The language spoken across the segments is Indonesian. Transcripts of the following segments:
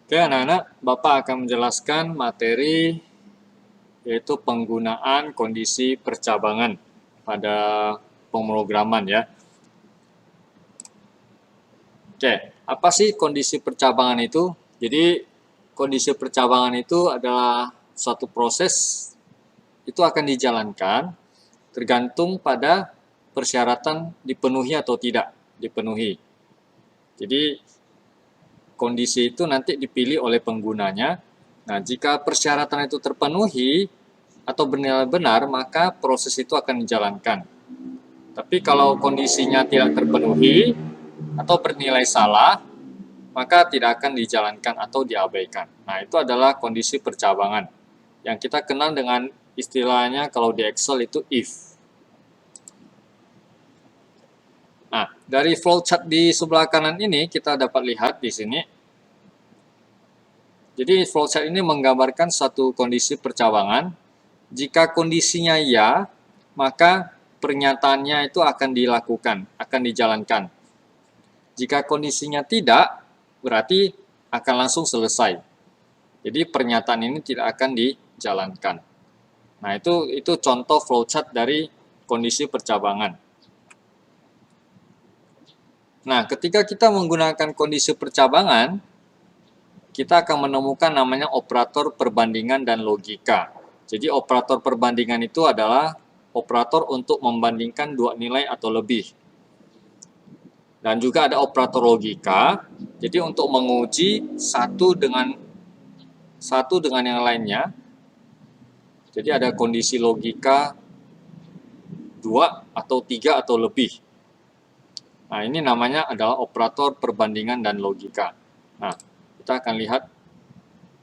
Oke, anak-anak, Bapak akan menjelaskan materi yaitu penggunaan kondisi percabangan pada pemrograman ya. Oke, apa sih kondisi percabangan itu? Jadi, kondisi percabangan itu adalah suatu proses itu akan dijalankan tergantung pada persyaratan dipenuhi atau tidak dipenuhi. Jadi, kondisi itu nanti dipilih oleh penggunanya. Nah, jika persyaratan itu terpenuhi atau bernilai benar, maka proses itu akan dijalankan. Tapi kalau kondisinya tidak terpenuhi atau bernilai salah, maka tidak akan dijalankan atau diabaikan. Nah, itu adalah kondisi percabangan yang kita kenal dengan istilahnya kalau di Excel itu if. Nah, dari flowchart di sebelah kanan ini kita dapat lihat di sini. Jadi flowchart ini menggambarkan satu kondisi percabangan. Jika kondisinya ya, maka pernyataannya itu akan dilakukan, akan dijalankan. Jika kondisinya tidak, berarti akan langsung selesai. Jadi pernyataan ini tidak akan dijalankan. Nah, itu contoh flowchart dari kondisi percabangan. Nah, ketika kita menggunakan kondisi percabangan, kita akan menemukan namanya operator perbandingan dan logika. Jadi operator perbandingan itu adalah operator untuk membandingkan dua nilai atau lebih. Dan juga ada operator logika. Jadi untuk menguji satu dengan yang lainnya. Jadi ada kondisi logika 2 atau 3 atau lebih. Nah, ini namanya adalah operator perbandingan dan logika. Nah, kita akan lihat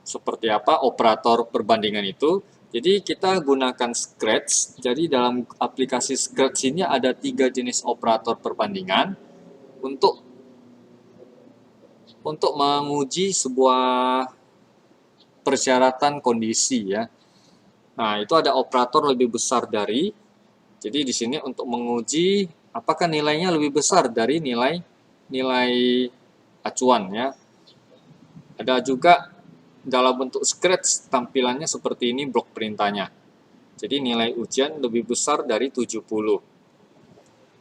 seperti apa operator perbandingan itu. Jadi kita gunakan Scratch. Jadi dalam aplikasi Scratch ini ada 3 jenis operator perbandingan untuk menguji sebuah persyaratan kondisi ya. Nah, itu ada operator lebih besar dari. Jadi di sini untuk menguji apakah nilainya lebih besar dari nilai acuan ya. Ada juga dalam bentuk Scratch tampilannya seperti ini blok perintahnya. Jadi nilai ujian lebih besar dari 70.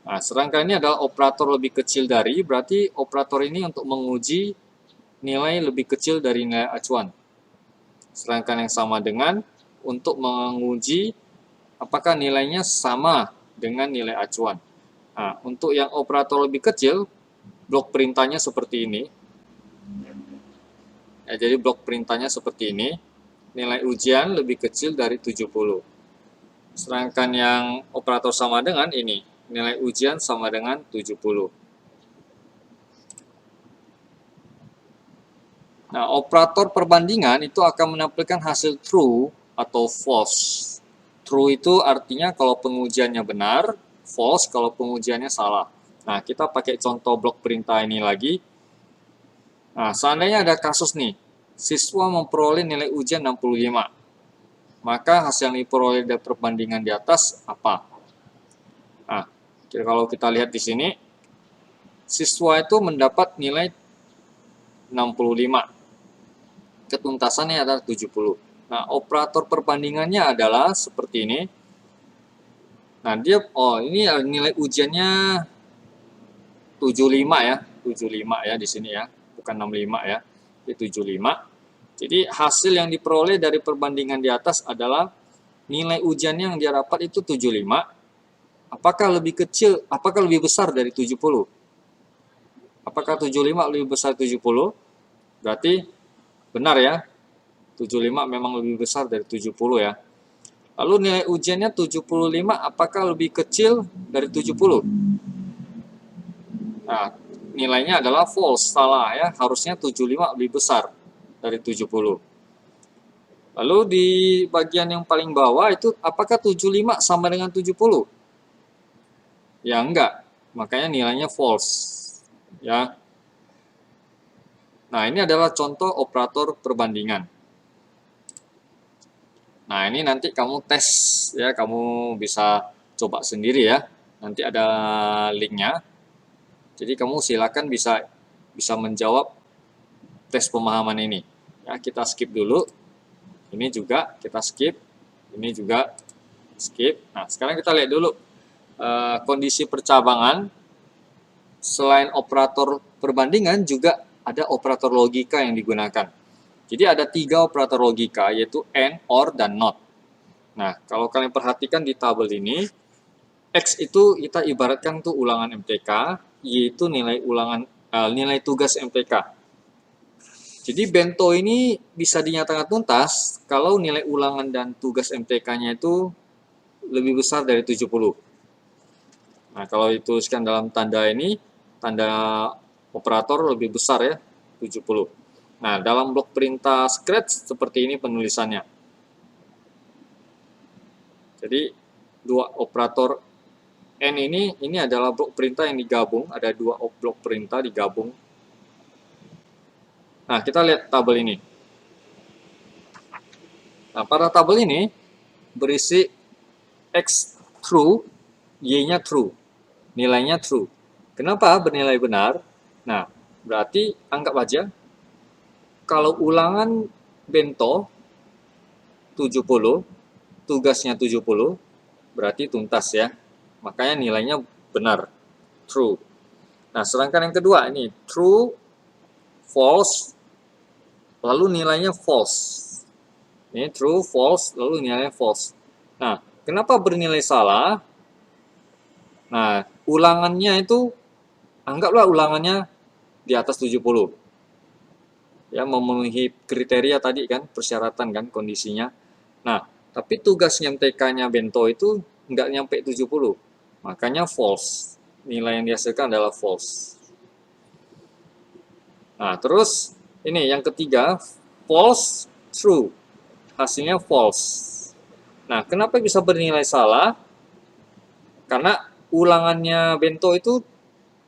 Nah, sedangkan ini adalah operator lebih kecil dari, berarti operator ini untuk menguji nilai lebih kecil dari nilai acuan. Sedangkan yang sama dengan untuk menguji apakah nilainya sama dengan nilai acuan. Nah, untuk yang operator lebih kecil, blok perintahnya seperti ini. Ya, jadi blok perintahnya seperti ini. Nilai ujian lebih kecil dari 70. Sedangkan yang operator sama dengan ini, nilai ujian sama dengan 70. Nah, operator perbandingan itu akan menampilkan hasil true atau false. True itu artinya kalau pengujiannya benar, false kalau pengujiannya salah. Nah, kita pakai contoh blok perintah ini lagi. Nah, seandainya ada kasus nih, siswa memperoleh nilai ujian 65. Maka hasil yang diperoleh dari perbandingan di atas apa? Nah, kalau kita lihat di sini, siswa itu mendapat nilai 65. Ketuntasannya adalah 70. Nah, operator perbandingannya adalah seperti ini. Nah, ini nilai ujiannya 75 ya. 75 ya di sini ya, bukan 65 ya. Ini 75. Jadi hasil yang diperoleh dari perbandingan di atas adalah nilai ujiannya yang dia dapat itu 75. Apakah lebih kecil, apakah lebih besar dari 70? Apakah 75 lebih besar 70? Berarti benar ya. 75 memang lebih besar dari 70 ya. Lalu nilai ujiannya 75 apakah lebih kecil dari 70? Nah, nilainya adalah false, salah ya. Harusnya 75 lebih besar dari 70. Lalu di bagian yang paling bawah itu apakah 75 sama dengan 70? Ya enggak. Makanya nilainya false. Ya. Nah, ini adalah contoh operator perbandingan. Nah, ini nanti kamu tes ya, kamu bisa coba sendiri ya. Nanti ada linknya. Jadi kamu silakan bisa menjawab tes pemahaman ini. Ya, kita skip dulu. Ini juga kita skip. Ini juga skip. Nah, sekarang kita lihat dulu kondisi percabangan. Selain operator perbandingan, juga ada operator logika yang digunakan. Jadi ada 3 operator logika, yaitu AND, OR, dan NOT. Nah, kalau kalian perhatikan di tabel ini, X itu kita ibaratkan tuh ulangan MTK, Y itu nilai tugas MTK. Jadi bento ini bisa dinyatakan tuntas kalau nilai ulangan dan tugas MTK-nya itu lebih besar dari 70. Nah, kalau dituliskan dalam tanda ini, tanda operator lebih besar ya, 70. Nah, dalam blok perintah Scratch seperti ini penulisannya. Jadi, 2 operator N ini adalah blok perintah yang digabung, ada 2 blok perintah digabung. Nah, kita lihat tabel ini. Nah, pada tabel ini berisi X true, Y-nya true, nilainya true. Kenapa bernilai benar? Nah, berarti anggap aja kalau ulangan bento 70, tugasnya 70, berarti tuntas ya. Makanya nilainya benar, true. Nah, sedangkan yang kedua ini true, false, lalu nilainya false. Ini true, false, lalu nilainya false. Nah, kenapa bernilai salah? Nah, ulangannya itu, anggaplah ulangannya di atas 70. Ya, memenuhi kriteria tadi kan, persyaratan kan, kondisinya. Nah, tapi tugasnya MTK-nya bento itu nggak nyampe 70. Makanya false. Nilai yang dihasilkan adalah false. Nah, terus ini yang ketiga, false, true. Hasilnya false. Nah, kenapa bisa bernilai salah? Karena ulangannya bento itu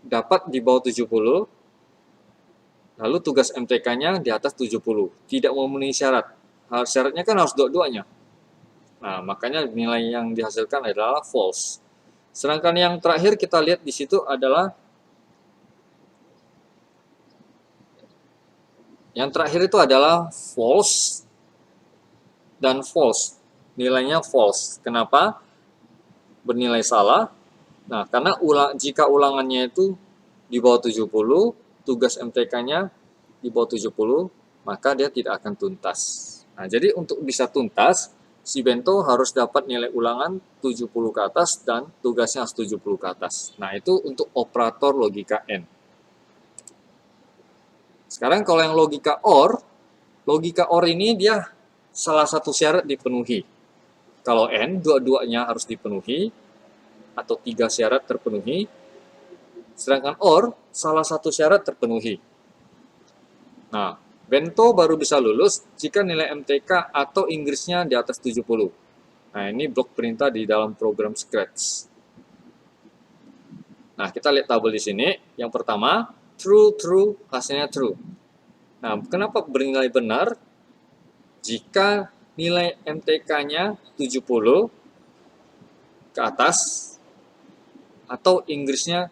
dapat di bawah 70, lalu tugas MTK-nya di atas 70. Tidak memenuhi syarat. Syaratnya kan harus dua-duanya. Nah, makanya nilai yang dihasilkan adalah false. Sedangkan yang terakhir kita lihat di situ adalah false dan false. Nilainya false. Kenapa? Bernilai salah. Nah, karena jika ulangannya itu di bawah 70, tugas MTK-nya di bawah 70, maka dia tidak akan tuntas. Nah, jadi untuk bisa tuntas, si bento harus dapat nilai ulangan 70 ke atas dan tugasnya harus 70 ke atas. Nah, itu untuk operator logika N. Sekarang kalau yang logika OR ini dia salah satu syarat dipenuhi. Kalau N, dua-duanya harus dipenuhi, atau 3 syarat terpenuhi. Sedangkan OR, salah satu syarat terpenuhi. Nah, bento baru bisa lulus jika nilai MTK atau Inggrisnya di atas 70. Nah, ini blok perintah di dalam program Scratch. Nah, kita lihat tabel di sini. Yang pertama, true, true, hasilnya true. Nah, kenapa bernilai benar? Jika nilai MTK-nya 70 ke atas, atau Inggrisnya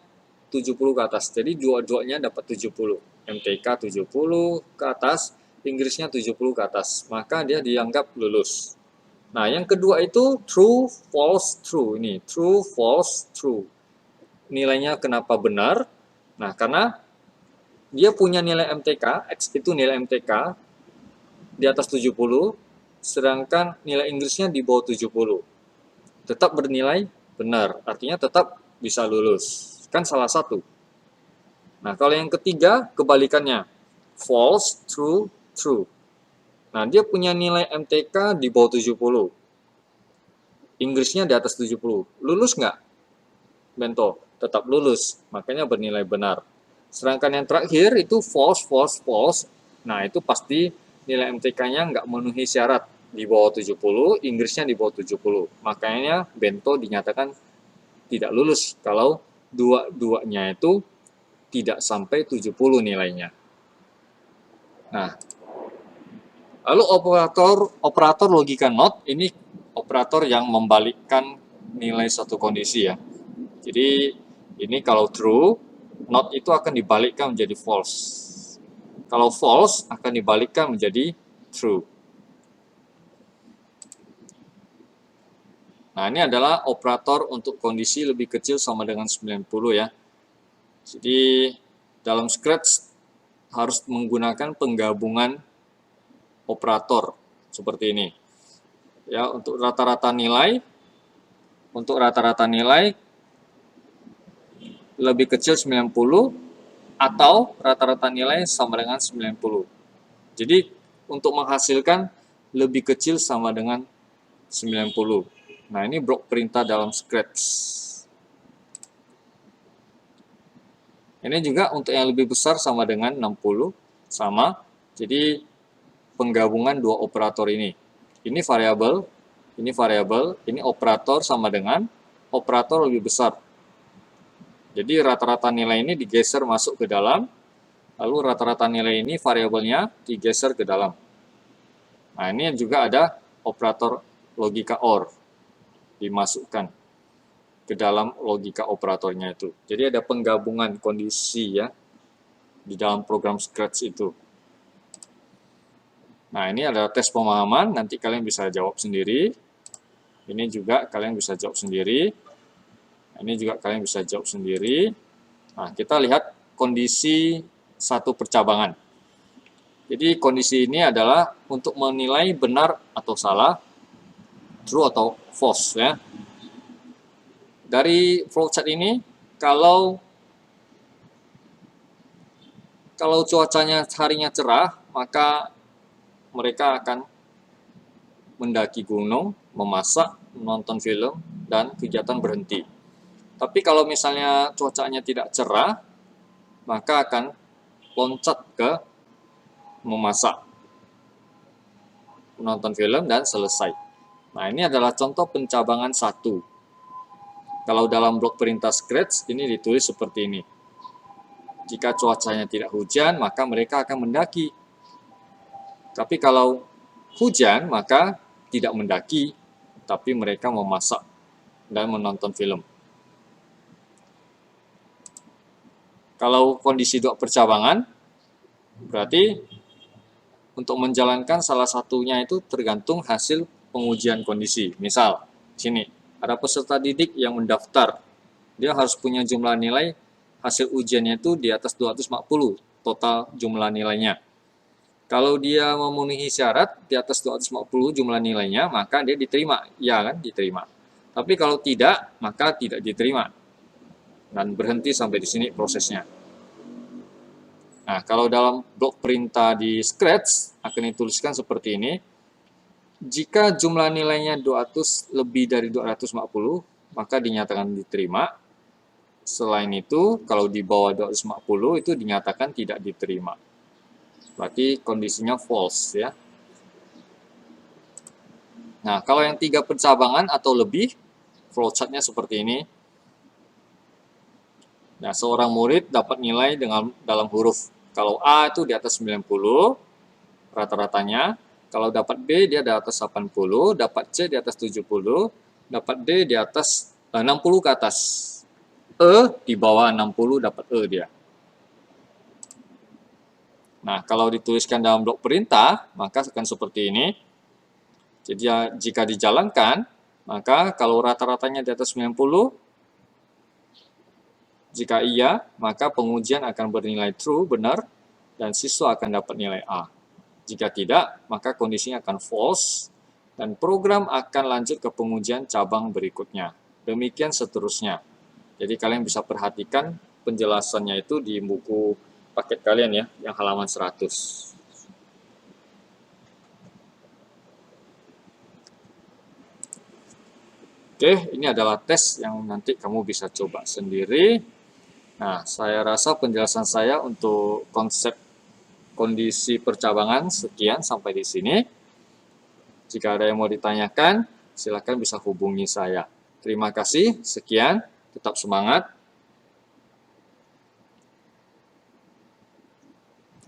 70 ke atas. Jadi dua-duanya dapat 70. MTK 70 ke atas, Inggrisnya 70 ke atas. Maka dia dianggap lulus. Nah, yang kedua itu true, false, true. Ini true, false, true. Nilainya kenapa benar? Nah, karena dia punya nilai MTK, X itu nilai MTK di atas 70, sedangkan nilai Inggrisnya di bawah 70. Tetap bernilai benar, artinya tetap bisa lulus. Kan salah satu. Nah, kalau yang ketiga, kebalikannya. False, true, true. Nah, dia punya nilai MTK di bawah 70. Inggrisnya di atas 70. Lulus nggak? Bento, tetap lulus. Makanya bernilai benar. Sedangkan yang terakhir itu false, false, false. Nah, itu pasti nilai MTK-nya nggak memenuhi syarat di bawah 70, Inggrisnya di bawah 70. Makanya bento dinyatakan tidak lulus kalau dua-duanya itu tidak sampai 70 nilainya. Nah, lalu operator logika NOT ini operator yang membalikkan nilai satu kondisi ya. Jadi ini kalau true, NOT itu akan dibalikkan menjadi false. Kalau false akan dibalikkan menjadi true. Nah, ini adalah operator untuk kondisi lebih kecil sama dengan 90 ya. Jadi dalam Scratch harus menggunakan penggabungan operator seperti ini. Ya, untuk rata-rata nilai lebih kecil 90 atau rata-rata nilai sama dengan 90. Jadi untuk menghasilkan lebih kecil sama dengan 90. Nah, ini blok perintah dalam Scratch. Ini juga untuk yang lebih besar sama dengan 60, sama. Jadi penggabungan dua operator ini. Ini variabel, ini operator sama dengan operator lebih besar. Jadi rata-rata nilai ini digeser masuk ke dalam, lalu rata-rata nilai ini variabelnya digeser ke dalam. Nah, ini juga ada operator logika OR dimasukkan ke dalam logika operatornya itu. Jadi ada penggabungan kondisi ya di dalam program Scratch itu. Nah, ini adalah tes pemahaman, nanti kalian bisa jawab sendiri. Ini juga kalian bisa jawab sendiri. Ini juga kalian bisa jawab sendiri. Nah, kita lihat kondisi satu percabangan. Jadi kondisi ini adalah untuk menilai benar atau salah, true atau false ya. Dari flowchart ini, kalau cuacanya harinya cerah, maka mereka akan mendaki gunung, memasak, menonton film, dan kegiatan berhenti. Tapi kalau misalnya cuacanya tidak cerah, maka akan loncat ke memasak, menonton film, dan selesai. Nah, ini adalah contoh pencabangan 1. Kalau dalam blok perintah Scratch, ini ditulis seperti ini. Jika cuacanya tidak hujan, maka mereka akan mendaki. Tapi kalau hujan, maka tidak mendaki, tapi mereka memasak dan menonton film. Kalau kondisi dua percabangan, berarti untuk menjalankan salah satunya itu tergantung hasil pengujian kondisi. Misal, sini ada peserta didik yang mendaftar. Dia harus punya jumlah nilai hasil ujiannya itu di atas 240 total jumlah nilainya. Kalau dia memenuhi syarat di atas 240 jumlah nilainya, maka dia diterima. Ya kan, diterima. Tapi kalau tidak, maka tidak diterima. Dan berhenti sampai di sini prosesnya. Nah, kalau dalam blok perintah di Scratch akan dituliskan seperti ini. Jika jumlah nilainya 200 lebih dari 240, maka dinyatakan diterima. Selain itu, kalau di bawah 250 itu dinyatakan tidak diterima. Berarti kondisinya false ya. Nah, kalau yang 3 percabangan atau lebih, flowchart-nya seperti ini. Nah, seorang murid dapat nilai dalam huruf. Kalau A itu di atas 90 rata-ratanya. Kalau dapat B dia di atas 80, dapat C di atas 70, dapat D di atas 60 ke atas. E di bawah 60 dapat E dia. Nah, kalau dituliskan dalam blok perintah, maka akan seperti ini. Jadi jika dijalankan, maka kalau rata-ratanya di atas 90, jika iya, maka pengujian akan bernilai true, benar, dan siswa akan dapat nilai A. Jika tidak, maka kondisinya akan false, dan program akan lanjut ke pengujian cabang berikutnya. Demikian seterusnya. Jadi kalian bisa perhatikan penjelasannya itu di buku paket kalian ya, yang halaman 100. Oke, ini adalah tes yang nanti kamu bisa coba sendiri. Nah, saya rasa penjelasan saya untuk konsep kondisi percabangan sekian sampai di sini. Jika ada yang mau ditanyakan, silakan bisa hubungi saya. Terima kasih, sekian, tetap semangat.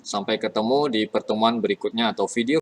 Sampai ketemu di pertemuan berikutnya atau video